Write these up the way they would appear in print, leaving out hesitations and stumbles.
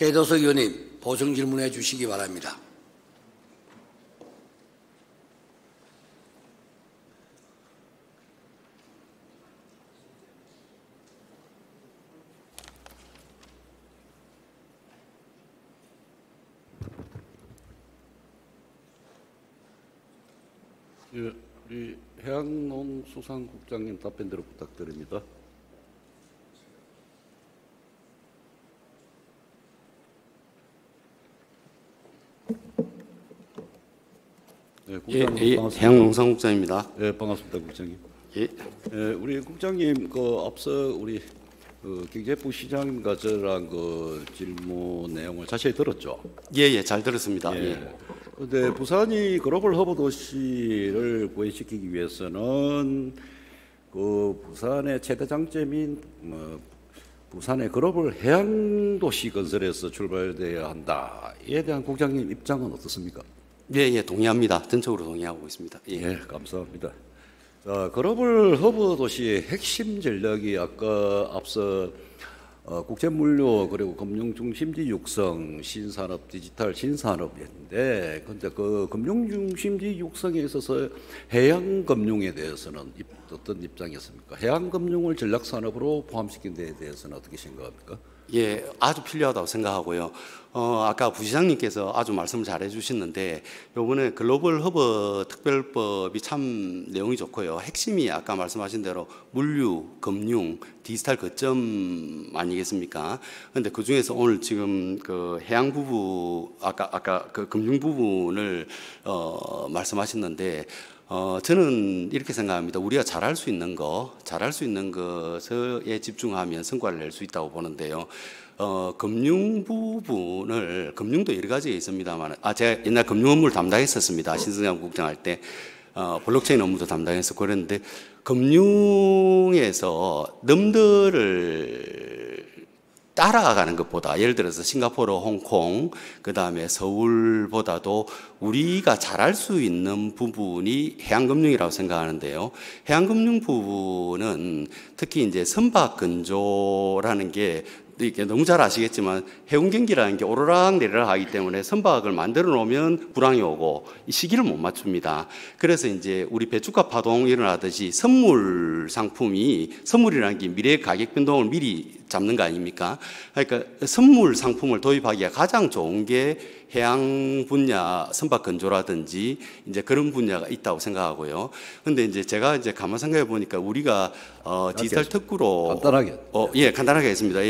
최도석 의원님 보충 질문해 주시기 바랍니다. 예, 우리 해양농수산국장님 답변대로 부탁드립니다. 네, 국장님 반갑습니다. 해양농산국장입니다. 네, 반갑습니다, 국장님. 예. 우리 국장님 앞서 우리 경제부 시장님과 저랑 질문 내용을 자세히 들었죠? 예, 잘 들었습니다. 예. 그런데 부산이 글로벌 허브 도시를 부활시키기 위해서는 부산의 최대 장점인 부산의 글로벌 해양 도시 건설에서 출발돼야 한다. 이에 대한 국장님 입장은 어떻습니까? 예, 동의합니다. 전적으로 동의하고 있습니다. 예. 감사합니다. 자, 글로벌 허브 도시의 핵심 전략이 앞서 국제물류 그리고 금융 중심지 육성, 신산업, 디지털 신산업인데, 근데 금융 중심지 육성에 있어서 해양 금융에 대해서는 어떤 입장이었습니까? 해양 금융을 전략 산업으로 포함시킨 데에 대해서는 어떻게 생각합니까? 예, 아주 필요하다고 생각하고요. 아까 부시장님께서 아주 말씀을 잘 해주셨는데, 요번에 글로벌 허브 특별법이 참 내용이 좋고요. 핵심이 아까 말씀하신 대로 물류, 금융, 디지털 거점 아니겠습니까? 그런데 그 중에서 오늘 지금 해양 부분, 아까 금융 부분을 말씀하셨는데, 저는 이렇게 생각합니다. 우리가 잘할 수 있는 것에 집중하면 성과를 낼 수 있다고 보는데요. 금융 부분을, 금융도 여러 가지가 있습니다만, 제가 옛날 금융 업무를 담당했었습니다. 신승장 국장 할 때. 블록체인 업무도 담당했었고 그랬는데, 금융에서 넘들을 따라가는 것보다, 예를 들어서 싱가포르, 홍콩, 그 다음에 서울보다도 우리가 잘할 수 있는 부분이 해양금융이라고 생각하는데요. 해양금융 부분은 특히 이제 선박근조라는 게 이게 너무 잘 아시겠지만 해운 경기라는 게 오르락 내리락 하기 때문에 선박을 만들어 놓으면 불황이 오고 이 시기를 못 맞춥니다. 그래서 이제 우리 배추값 파동 일어나듯이 선물 상품이, 선물이라는 게 미래의 가격 변동을 미리 잡는 거 아닙니까? 그러니까 선물 상품을 도입하기가 가장 좋은 게 해양 분야, 선박 건조라든지 이제 그런 분야가 있다고 생각하고요. 근데 이제 제가 이제 가만 생각해 보니까 우리가 디지털 특구로 간단하게 간단하게 했습니다.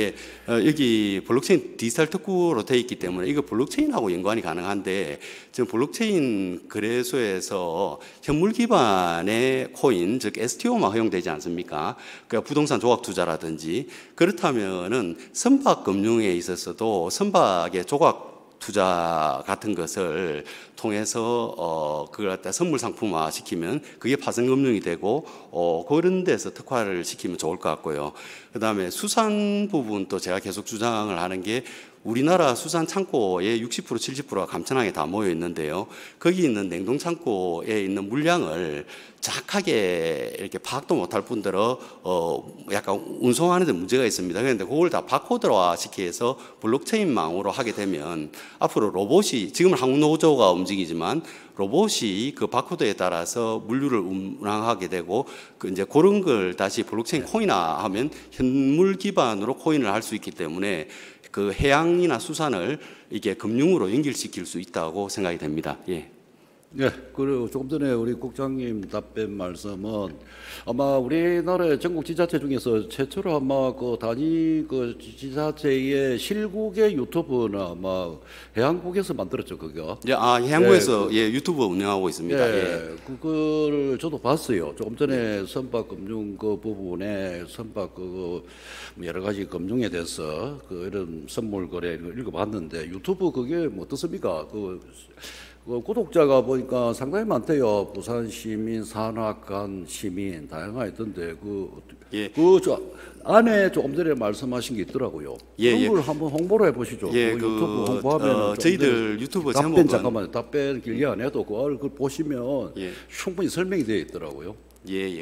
여기 블록체인 디지털 특구로 돼 있기 때문에 이거 블록체인하고 연관이 가능한데, 지금 블록체인 거래소에서 현물 기반의 코인, 즉 STO만 허용되지 않습니까? 그러니까 부동산 조각 투자라든지. 그렇다면은 선박 금융에 있어서도 선박의 조각 투자 같은 것을 통해서 그걸 갖다 선물 상품화 시키면 그게 파생금융이 되고 그런 데서 특화를 시키면 좋을 것 같고요. 그다음에 수산 부분도 제가 계속 주장을 하는 게, 우리나라 수산 창고의 60% 70%가 감천항에 다 모여 있는데요. 거기 있는 냉동 창고에 있는 물량을 정확하게 이렇게 파악도 못할 뿐더러 약간 운송하는 데 문제가 있습니다. 그런데 그걸 다 바코드화 시켜서 블록체인망으로 하게 되면 앞으로 로봇이, 지금은 한국노조가 움직이지만 로봇이 그 바코드에 따라서 물류를 운항하게 되고, 이제 그런 걸 다시 블록체인 코인화하면 현물 기반으로 코인을 할 수 있기 때문에 그 해양이나 수산을 이게 금융으로 연결시킬 수 있다고 생각이 됩니다. 예. 네, 그리고 조금 전에 우리 국장님 답변 말씀은 아마 우리나라의 전국 지자체 중에서 최초로 아마 단위 지자체의 실국의 유튜브는 아마 해양국에서 만들었죠, 그거. 해양국에서 유튜브 운영하고 있습니다. 예, 그거를 저도 봤어요. 조금 전에 선박 금융 부분에 선박 여러 가지 금융에 대해서 이런 선물 거래 읽어봤는데, 유튜브 그게 어떻습니까? 구독자가 보니까 상당히 많대요. 부산 시민, 산악관 시민 다양하던데 저 안에 조금 전에 말씀하신 게 있더라고요. 그걸 한번 홍보를 해보시죠. 유튜브 홍보하면 저희들 유튜브 답변 잠깐만요. 답변 길게 안 해도 그걸 보시면 충분히 설명이 되어 있더라고요.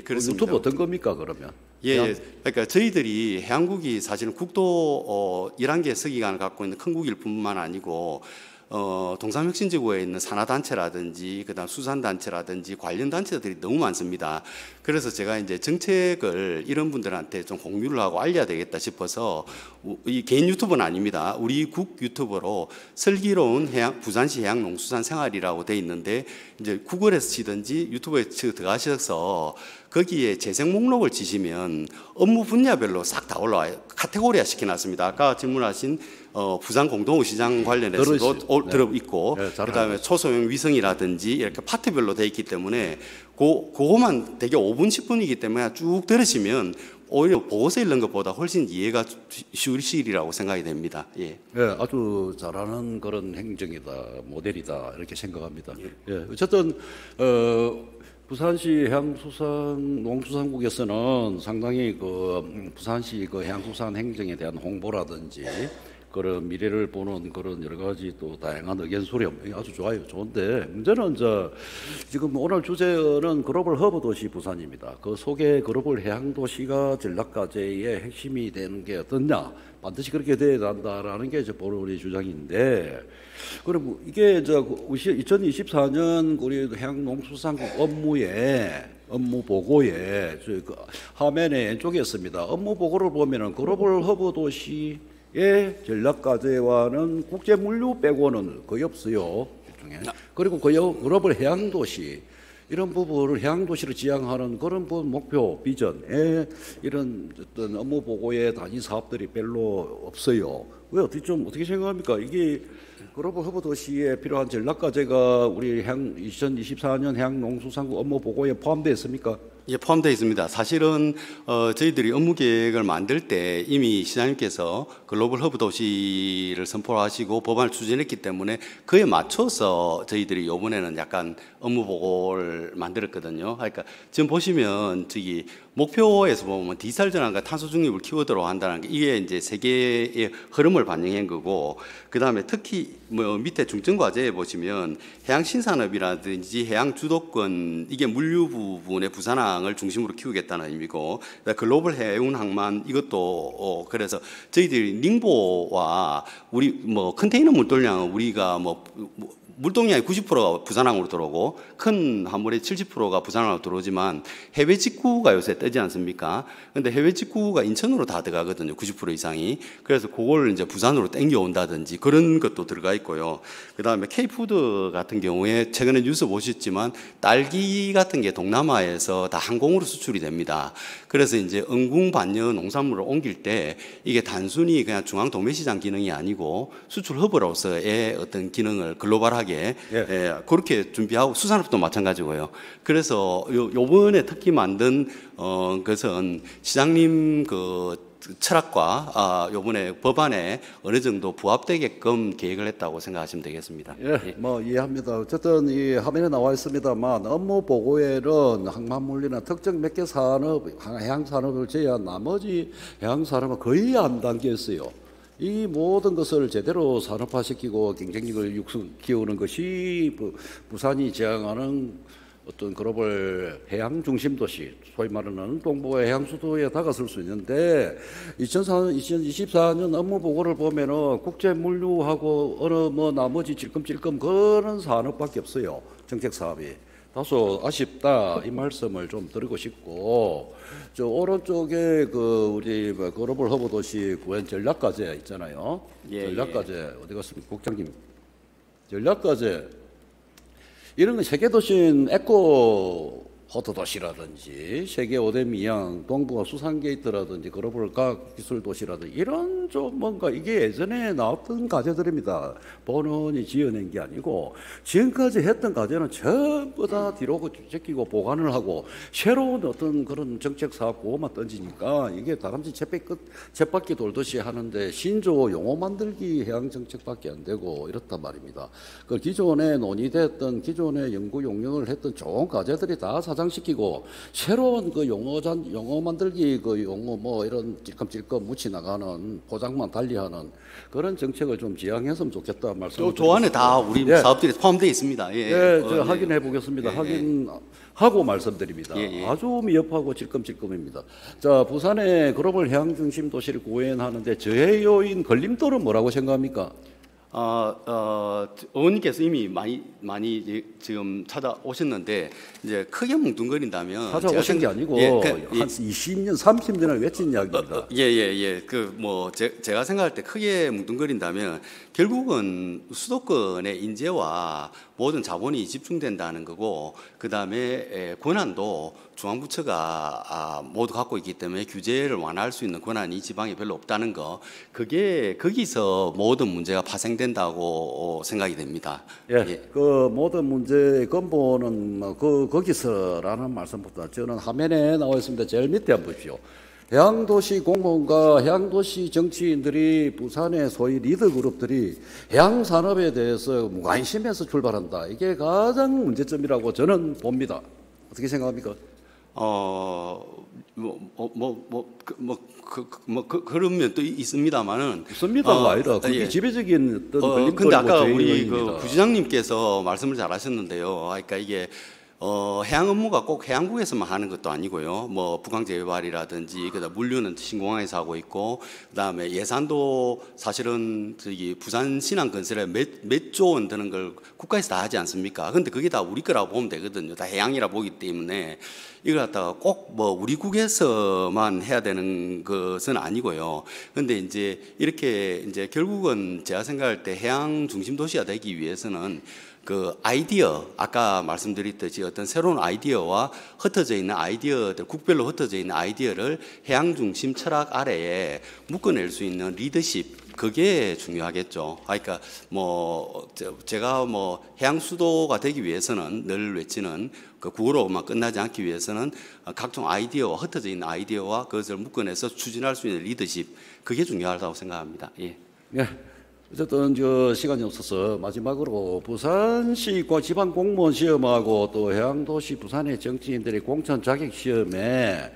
그렇습니다. 유튜브 어떤 겁니까 그러면? 예, 그러니까 저희들이 해양국이 사실은 국도 11개 서기관을 갖고 있는 큰 국일 뿐만 아니고 동산혁신지구에 있는 산하단체라든지 그다음 수산단체라든지 관련 단체들이 너무 많습니다. 그래서 제가 이제 정책을 이런 분들한테 좀 공유를 하고 알려야 되겠다 싶어서 이 개인 유튜버는 아닙니다. 우리 국 유튜버로 슬기로운 부산시 해양농수산 생활이라고 돼 있는데 이제 구글에서 치든지 유튜브에 들어가셔서 거기에 재생 목록을 치시면 업무 분야별로 싹 다 올라와요. 카테고리화 시켜놨습니다. 아까 질문하신 부산 공동시장 관련해서도 들어있고 네, 그다음에 초소형 위성이라든지 이렇게 파트별로 돼 있기 때문에 그거만 되게 5분 10분이기 때문에 쭉 들으시면 오히려 보고서 읽는 것보다 훨씬 이해가 쉬우시리라고 생각이 됩니다. 예. 예, 아주 잘하는 그런 행정이다, 모델이다 이렇게 생각합니다. 예, 어쨌든 부산시 해양수산 농수산국에서는 상당히 그 부산시 그 해양수산 행정에 대한 홍보라든지 그런 미래를 보는 그런 여러 가지 또 다양한 의견 수렴 아주 좋아요, 좋은데 문제는 지금 오늘 주제는 글로벌 허브 도시 부산입니다. 그 속에 글로벌 해양 도시가 전략과제의 핵심이 되는 게 어떻냐? 반드시 그렇게 돼야 한다라는 게 우리 주장인데, 그럼 이게 2024년 우리 해양농수산국 업무 보고에 그 화면에 왼쪽에 있습니다. 업무 보고를 보면은 글로벌 허브 도시 의 전략과제와는 국제 물류 빼고는 거의 없어요. 일종의. 그리고 글로벌 해양 도시 이런 부분을 해양 도시를 지향하는 그런 목표 비전에 이런 어떤 업무 보고의 단위 사업들이 별로 없어요. 왜 어떻게 생각합니까? 이게 글로벌 허브 도시에 필요한 전략과제가 우리 2024년 해양농수산국 업무 보고에 포함되어 있습니까? 예, 포함되어 있습니다. 사실은 저희들이 업무 계획을 만들 때 이미 시장님께서 글로벌 허브 도시를 선포하시고 법안을 추진했기 때문에 그에 맞춰서 저희들이 이번에는 약간 업무 보고를 만들었거든요. 그러니까 지금 보시면 저기 목표에서 보면 디지털 전환과 탄소 중립을 키워드로 한다는 게 이게 이제 세계의 흐름을 반영한 거고, 그 다음에 특히 밑에 중점 과제에 보시면 해양 신산업이라든지 해양 주도권 이게 물류 부분의 부산항을 중심으로 키우겠다는 의미고, 글로벌 해운 항만 이것도 그래서 저희들이 닝보와 우리 컨테이너 물동량은 우리가 물동량의 90%가 부산항으로 들어오고 큰 화물의 70%가 부산항으로 들어오지만 해외 직구가 요새 뜨지 않습니까? 근데 해외 직구가 인천으로 다 들어가거든요. 90% 이상이. 그래서 그걸 이제 부산으로 땡겨 온다든지 그런 것도 들어가 있고요. 그다음에 K푸드 같은 경우에 최근에 뉴스 보셨지만 딸기 같은 게 동남아에서 다 항공으로 수출이 됩니다. 그래서 이제 응궁 반려 농산물을 옮길 때 이게 단순히 그냥 중앙 도매시장 기능이 아니고 수출 허브로서의 어떤 기능을 글로벌하게 그렇게 준비하고 수산업도 마찬가지고요. 그래서 요번에 특히 만든 것은 시장님 그 철학과 요번에 법안에 어느 정도 부합되게끔 계획을 했다고 생각하시면 되겠습니다. 예, 이해합니다. 어쨌든 이 화면에 나와 있습니다만 업무 보고에는 항만물리나 특정 몇 개 산업, 해양 산업을 제외한 나머지 해양 산업은 거의 안 담겨 있어요. 이 모든 것을 제대로 산업화시키고 경쟁력을 키우는 것이 부산이 지향하는 어떤 글로벌 해양 중심 도시, 소위 말하는 동북아 해양 수도에 다가설 수 있는데 2024년 업무 보고를 보면은 국제 물류하고 어느 나머지 찔끔찔끔 그런 산업밖에 없어요. 정책 사업이. 다소 아쉽다 이 말씀을 좀 드리고 싶고, 저 오른쪽에 그 우리 글로벌 허브 도시 구현 전략과제 있잖아요. 전략과제 어디 갔습니까, 국장님? 전략과제 이런 건 세계 도시인 에코 포트 도시라든지 세계 5대 미양, 동북아 수산 게이트라든지 글로벌 과학 기술 도시라든지 이런 좀 뭔가 이게 예전에 나왔던 과제들입니다. 본원이 지어낸 게 아니고 지금까지 했던 과제는 전부 다 뒤로 제끼고 보관을 하고 새로운 어떤 그런 정책 사업 그것만 던지니까 이게 다람쥐 쳇바퀴 돌듯이 하는데 신조 용어 만들기 해양 정책밖에 안 되고 이렇단 말입니다. 그 기존에 논의됐던 기존에 연구 용역을 했던 좋은 과제들이 다 과장시키고 새로운 그 용어 만들기 그 용어 뭐 이런 찔끔찔끔 묻히 나가는 포장만 달리하는 그런 정책을 좀 지향했으면 좋겠다 말씀을 조 안에 다 우리 예. 사업들이 포함되어 있습니다. 예. 예, 저 확인해 보겠습니다. 예, 확인하고 말씀드립니다. 예, 예. 아주 미흡하고 찔끔찔끔입니다. 자, 부산의 글로벌 해양 중심 도시를 구현하는데 저해 요인 걸림돌은 뭐라고 생각합니까? 의원님께서 이미 많이 지금 찾아오셨는데 이제 크게 뭉뚱거린다면 찾아오신 게 아니고 예, 한 20년, 30년을 외친 이야기입니다. 예. 그 뭐 제가 생각할 때 크게 뭉뚱거린다면 결국은 수도권의 인재와 모든 자본이 집중된다는 거고 그 다음에 권한도 중앙부처가 모두 갖고 있기 때문에 규제를 완화할 수 있는 권한이 지방에 별로 없다는 거 그게 거기서 모든 문제가 파생된다고 생각이 됩니다. 예, 그 모든 문제의 근본은 거기서라는 말씀보다 저는 화면에 나와 있습니다. 제일 밑에 한번 보십시오. 해양도시 공무원과 해양도시 정치인들이 부산의 소위 리더 그룹들이 해양산업에 대해서 무관심해서 출발한다. 이게 가장 문제점이라고 저는 봅니다. 어떻게 생각합니까? 그런 면도 있습니다만은 있습니다가 아니라 그게 예. 지배적인 어떤 걸림돌이고 근데 아까 우리 제의입니다. 그 부지장님께서 말씀을 잘하셨는데요. 그러니까 이게 해양 업무가 꼭 해양국에서만 하는 것도 아니고요. 뭐 북강제발이라든지 그다음 물류는 신공항에서 하고 있고 그다음에 예산도 사실은 저기 부산 신항 건설에 몇 조 원 드는 걸 국가에서 다 하지 않습니까? 근데 그게 다 우리 거라고 보면 되거든요. 다 해양이라 보기 때문에 이걸 갖다가 꼭 뭐 우리 국에서만 해야 되는 것은 아니고요. 근데 이제 이렇게 이제 결국은 제가 생각할 때 해양 중심 도시가 되기 위해서는 그 아이디어 아까 말씀드렸듯이 어떤 새로운 아이디어와 흩어져 있는 아이디어들 국별로 흩어져 있는 아이디어를 해양 중심 철학 아래에 묶어낼 수 있는 리더십 그게 중요하겠죠. 그러니까 뭐 제가 뭐 해양 수도가 되기 위해서는 늘 외치는 그 구호로만 끝나지 않기 위해서는 각종 아이디어와 흩어져 있는 아이디어와 그것을 묶어내서 추진할 수 있는 리더십 그게 중요하다고 생각합니다. 예. 예. 어쨌든 저 시간이 없어서 마지막으로 부산시 지방 공무원 시험하고 또 해양도시 부산의 정치인들의 공천 자격 시험에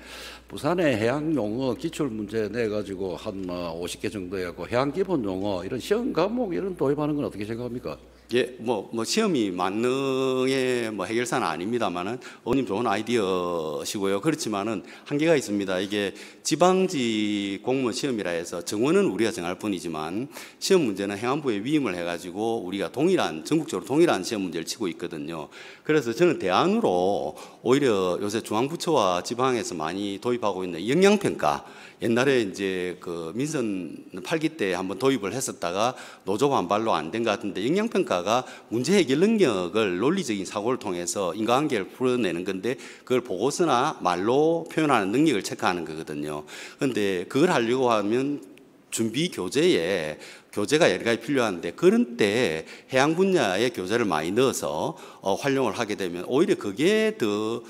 부산의 해양 용어 기출 문제 내 가지고 한 50개 정도 해갖고 해양 기본 용어 이런 시험 과목 이런 도입하는 건 어떻게 생각합니까? 예, 뭐 시험이 만능의 뭐 해결사는 아닙니다만은 어머님 좋은 아이디어시고요. 그렇지만은 한계가 있습니다. 이게 지방직 공무원 시험이라 해서 정원은 우리가 정할 뿐이지만 시험 문제는 행안부에 위임을 해가지고 우리가 전국적으로 동일한 시험 문제를 치고 있거든요. 그래서 저는 대안으로 오히려 요새 중앙부처와 지방에서 많이 도입하고 있는 영양평가. 옛날에 이제 그 민선 8기 때 한번 도입을 했었다가 노조 반발로 안 된 것 같은데 영양평가가 문제 해결 능력을 논리적인 사고를 통해서 인과관계를 풀어내는 건데 그걸 보고서나 말로 표현하는 능력을 체크하는 거거든요. 그런데 그걸 하려고 하면 준비 교재가 여러 가지 필요한데 그런 때 해양 분야의 교재를 많이 넣어서 활용을 하게 되면 오히려 그게 더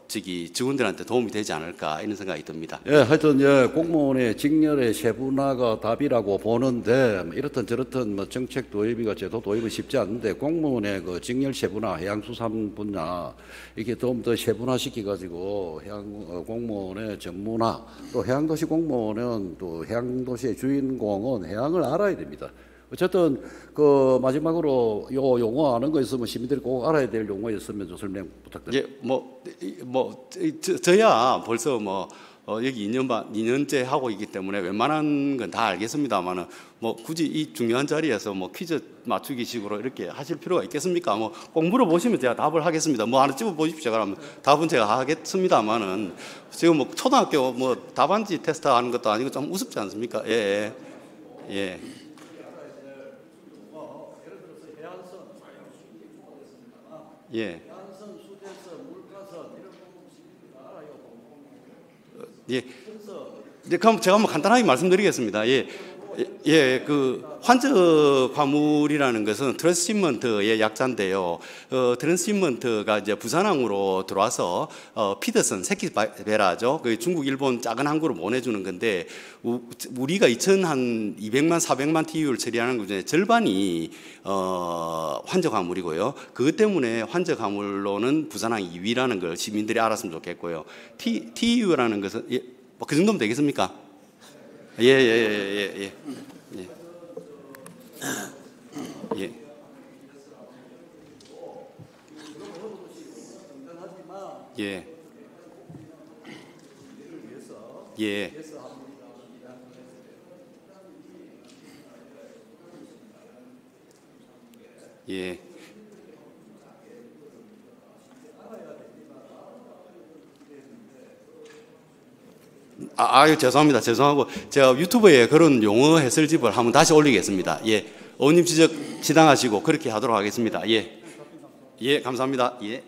직원들한테 도움이 되지 않을까 이런 생각이 듭니다. 예, 하여튼 공무원의 직렬의 세분화가 답이라고 보는데 이렇든 저렇든 뭐 정책 도입이가 제도 도입은 쉽지 않은데 공무원의 그 직렬 세분화, 해양수산 분야 이게 좀 더 세분화시켜 가지고 해양 공무원의 전문화 또 해양도시 공무원은 또 해양도시의 주인공은 해양을 알아야 됩니다. 어쨌든 그 마지막으로 요 용어 아는 거 있으면 시민들이 꼭 알아야 될 용어 있으면 좀 설명 부탁드립니다. 저야 벌써 여기 2년째 하고 있기 때문에 웬만한 건 다 알겠습니다만은 굳이 이 중요한 자리에서 퀴즈 맞추기 식으로 이렇게 하실 필요가 있겠습니까? 꼭 물어보시면 제가 답을 하겠습니다. 하나 집어 보십시오. 그러면 답은 제가 하겠습니다만은 지금 초등학교 답안지 테스트 하는 것도 아니고 좀 우습지 않습니까? 예. 예. 해안선, 수재선, 물가선 이런 부분을 알아요. 예. 그럼 제가 간단하게 말씀드리겠습니다. 예. 예, 그 환적 화물이라는 것은 트랜스시먼트의 약자인데요. 트랜스시먼트가 이제 부산항으로 들어와서 피더슨 새끼 배라죠. 그 중국, 일본 작은 항구로 보내주는 건데 우리가 200만, 400만 TEU를 처리하는 것 중에 절반이 환적 화물이고요. 그것 때문에 환적 화물로는 부산항이 2위라는 걸 시민들이 알았으면 좋겠고요. TEU라는 것은 그 정도면 되겠습니까? 예. 예. 아유, 죄송합니다. 죄송하고 제가 유튜브에 그런 용어 해설집을 한번 다시 올리겠습니다. 예, 의원님 지적 지당하시고 그렇게 하도록 하겠습니다. 예, 감사합니다. 예.